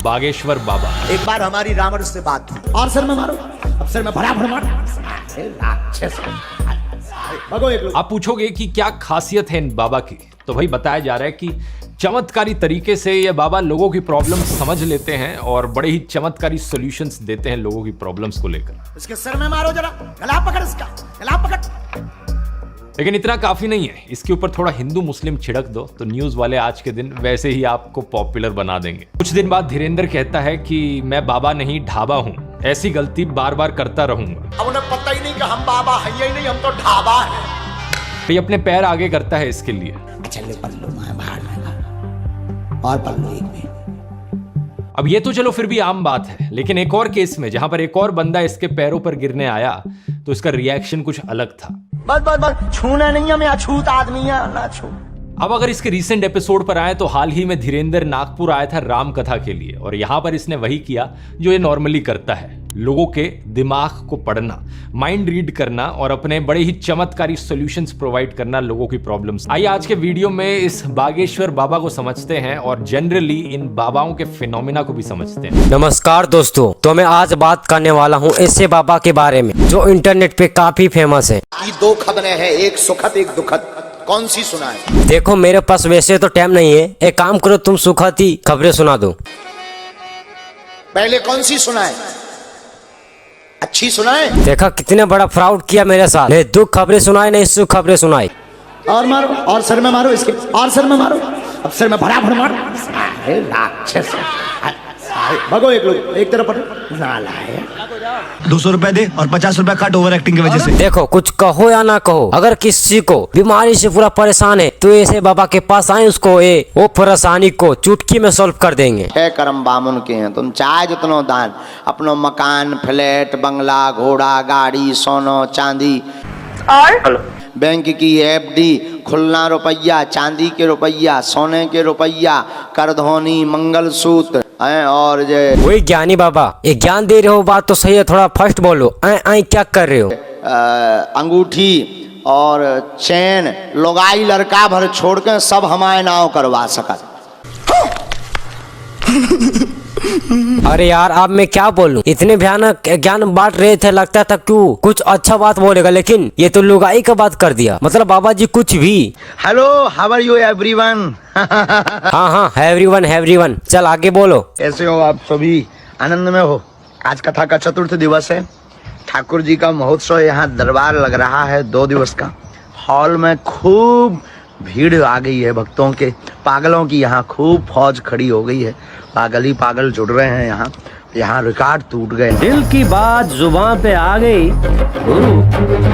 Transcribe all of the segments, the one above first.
बागेश्वर बाबा। एक बार हमारी रावण से बात हुई और सर में मारो, अब सर में भरा भरा आप पूछोगे कि क्या खासियत है इन बाबा की, तो भाई बताया जा रहा है कि चमत्कारी तरीके से ये बाबा लोगों की प्रॉब्लम समझ लेते हैं और बड़े ही चमत्कारी सॉल्यूशंस देते हैं लोगों की प्रॉब्लम्स को लेकर। इसके सर में मारो जरा, गला पकड़ इसका, गला पकड़। लेकिन इतना काफी नहीं है, इसके ऊपर थोड़ा हिंदू मुस्लिम छिड़क दो तो न्यूज वाले आज के दिन वैसे ही आपको पॉपुलर बना देंगे। कुछ दिन बाद धीरेन्द्र कहता है कि मैं बाबा नहीं ढाबा हूँ, ऐसी गलती बार बार करता रहूंगा। अब उन्हें पता ही नहीं कि हम बाबा है ही नहीं, हम तो ढाबा है। ये अपने पैर आगे करता है इसके लिए। चले पल्लू मैं बाहर और पल्लू एक में। अब ये तो चलो फिर भी आम बात है, लेकिन एक और केस में जहां पर एक और बंदा इसके पैरों पर गिरने आया तो इसका रिएक्शन कुछ अलग था। बस बस बस, छूना नहीं है, मैं अछूत आदमी है ना छू। अब अगर इसके रीसेंट एपिसोड पर आए तो हाल ही में धीरेन्द्र नागपुर आया था राम कथा के लिए और यहां पर इसने वही किया जो ये नॉर्मली करता है, लोगों के दिमाग को पढ़ना, माइंड रीड करना और अपने बड़े ही चमत्कारी सॉल्यूशंस प्रोवाइड करना लोगों की प्रॉब्लम्स। आइए आज के वीडियो में इस बागेश्वर बाबा को समझते हैं और जनरली इन बाबाओं के फिनोमिना को भी समझते हैं। नमस्कार दोस्तों, तो मैं आज बात करने वाला हूँ ऐसे बाबा के बारे में जो इंटरनेट पे काफी फेमस है। ये दो खबरें हैं, एक सुखद एक दुखद, कौन सी सुनाए? देखो मेरे पास वैसे तो टाइम नहीं है, एक काम करो तुम सुखद ही खबरें सुना दो। पहले कौन सी सुनाए? अच्छी सुनाए। देखा कितने बड़ा फ्रॉड किया मेरे साथ, नहीं दुख खबरें सुनाई नहीं सुख खबरें सुनाई। और मारो, और सर में मारो इसके, और सर में मारो, अब सर में भरा भरा मारो। भगो एक लोग एक तरफ नाला है। 200 रुपए दे और 50 रुपए कट ओवर एक्टिंग की वजह से। देखो कुछ कहो या ना कहो, अगर किसी को बीमारी से पूरा परेशान है तो ऐसे बाबा के पास आए, उसको वो परेशानी को चुटकी में सॉल्व कर देंगे। है करम बामुन के हैं, तुम चाहे जितनो दान, अपनो मकान फ्लैट बंगला घोड़ा गाड़ी सोनो चांदी और बैंक की एफडी, खुलना रुपया, चांदी के रुपया, सोने के रुपया, करधोनी, मंगलसूत्र और वही ज्ञानी बाबा ये ज्ञान दे रहे हो, बात तो सही है, थोड़ा फर्स्ट बोलो। आई क्या कर रहे हो? अंगूठी और चैन लोगाई लड़का भर छोड़ के सब हमारे नाव करवा सकत। अरे यार अब मैं क्या बोलूं, इतने भयानक ज्ञान बांट रहे थे, लगता था क्यों कुछ अच्छा बात बोलेगा, लेकिन ये तो लुगाई का बात कर दिया। मतलब बाबा जी कुछ भी। Hello, how are you everyone? हाँ एवरीवन, चल आगे बोलो। कैसे हो आप सभी? आनंद में हो? आज कथा का चतुर्थ दिवस है, ठाकुर जी का महोत्सव, यहाँ दरबार लग रहा है 2 दिवस का। हॉल में खूब भीड़ आ गई है भक्तों के, पागलों की यहाँ खूब फौज खड़ी हो गई है, पागल ही पागल जुड़ रहे हैं यहाँ रिकॉर्ड टूट गए। दिल की बात जुबान पे आ गई गुरु,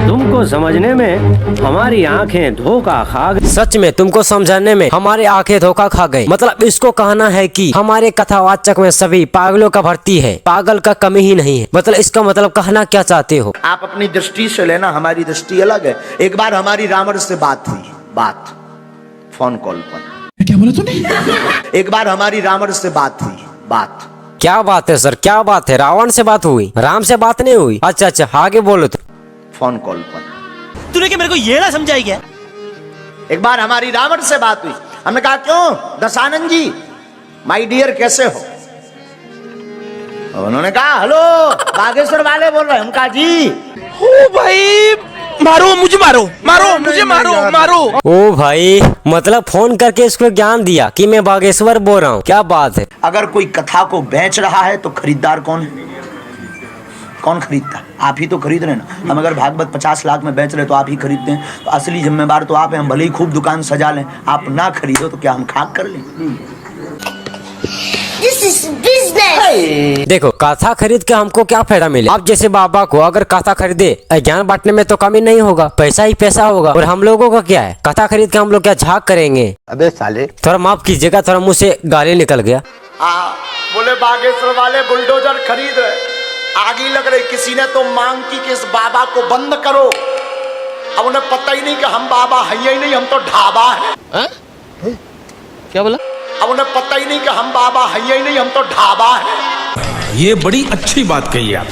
तुमको समझने में हमारी आंखें धोखा खा गई। सच में तुमको समझाने में हमारी आंखें धोखा खा गई। मतलब इसको कहना है कि हमारे कथावाचक में सभी पागलों का भर्ती है, पागल का कमी ही नहीं है। मतलब इसका मतलब कहना क्या चाहते हो आप? अपनी दृष्टि से लेना, हमारी दृष्टि अलग है। एक बार हमारी रावण से बात हुई, बात फोन कॉल पर। क्या बोला तूने? एक बार हमारी रावण से बात हुई, बात। क्या बात है सर, क्या बात है? रावण से बात हुई, राम से बात नहीं हुई? अच्छा आगे बोलो। तो फोन कॉल पर तूने क्या मेरे को ये ना समझाई क्या? एक बार हमारी रावण से बात हुई, हमने कहा क्यों दशानंद जी माय डियर कैसे हो? उन्होंने कहा हेलो बागेश्वर वाले बोल रहे हैं। हम कहा जी ओ भाई मारो मुझे, मारो मुझे, मारो। ओ भाई मतलब फोन करके इसको ज्ञान दिया कि मैं बागेश्वर बोल रहा हूँ, क्या बात है। अगर कोई कथा को बेच रहा है तो खरीदार कौन है? कौन खरीदता? आप ही तो खरीद रहे हैं ना। हम अगर भागवत 50 लाख में बेच रहे तो आप ही खरीदते हैं, तो असली जिम्मेदार तो आप हैं। हम भले ही खूब दुकान सजा लें, आप ना खरीदो तो क्या हम खाक कर लें? This is business. देखो कथा खरीद के हमको क्या फायदा मिले? आप जैसे बाबा को अगर कथा खरीदे, ज्ञान बांटने में तो कमी नहीं होगा, पैसा ही पैसा होगा। और हम लोगों का क्या है, कथा खरीद के हम लोग क्या झाक करेंगे? अबे साले, थोड़ा माफ कीजिएगा, थोड़ा मुंह से गाली निकल गया। बोले बागेश्वर वाले बुलडोजर खरीद रहे, आगी लग रही। किसी ने तो मांग की कि इस बाबा को बंद करो। अब उन्हें पता ही नहीं कि हम बाबा है ही नहीं, हम तो ढाबा है। क्या बोला? अब उन्हें पता ही नहीं कि हम बाबा है ही नहीं, हम तो ढाबा है। ये बड़ी अच्छी बात कही आप।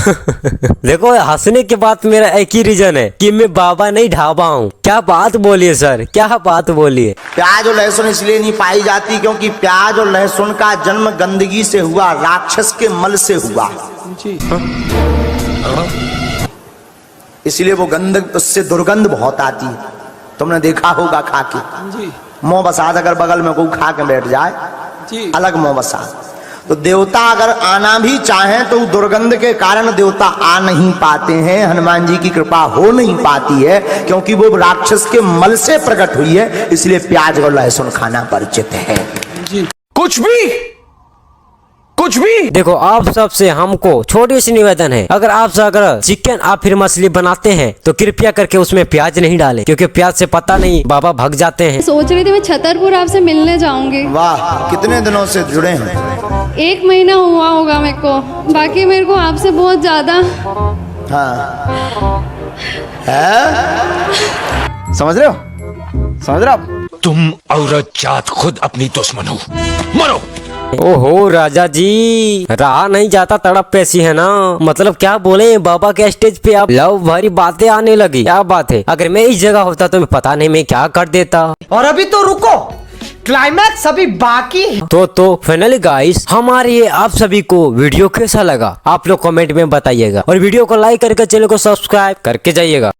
देखो हंसने के बाद मेरा एक ही रीजन है कि मैं बाबा नहीं ढाबा हूँ। क्या बात बोलिए सर, क्या बात बोलिए। प्याज और लहसुन इसलिए नहीं पाई जाती क्योंकि प्याज और लहसुन का जन्म गंदगी से हुआ, राक्षस के मल से हुआ। इसलिए वो गंद, उससे दुर्गंध बहुत आती है। तुमने देखा होगा खा के। मोह बसात अगर बगल में कोई खा के बैठ जाए, अलग मोह बसात। तो देवता अगर आना भी चाहें तो दुर्गंध के कारण देवता आ नहीं पाते हैं, हनुमान जी की कृपा हो नहीं पाती है, क्योंकि वो राक्षस के मल से प्रकट हुई है। इसलिए प्याज और लहसुन खाना परिचित है। कुछ भी देखो आप सबसे हमको छोटी सी निवेदन है, अगर चिकन आप फिर मछली बनाते हैं तो कृपया करके उसमें प्याज नहीं डालें, क्योंकि प्याज से पता नहीं बाबा भग जाते हैं। सोच रही थी मैं छतरपुर आपसे मिलने जाऊंगी। वाह, कितने दिनों से जुड़े हैं? 1 महीना हुआ होगा मेरे को। बाकी मेरे को आपसे बहुत ज्यादा समझ रहे हो, समझ रहे हो? तुम औरत जात खुद अपनी दुश्मन हो, मरो। ओहो राजा जी, रहा नहीं जाता, तड़प ऐसी है ना। मतलब क्या बोले, बाबा के स्टेज पे आप लव भरी बातें आने लगी। क्या बात है, अगर मैं इस जगह होता तो मैं पता नहीं मैं क्या कर देता। और अभी तो रुको, क्लाइमैक्स अभी बाकी है। तो फाइनली गाइस, हमारे ये आप सभी को वीडियो कैसा लगा आप लोग कमेंट में बताइएगा, और वीडियो को लाइक करके चैनल को सब्सक्राइब करके जाइएगा।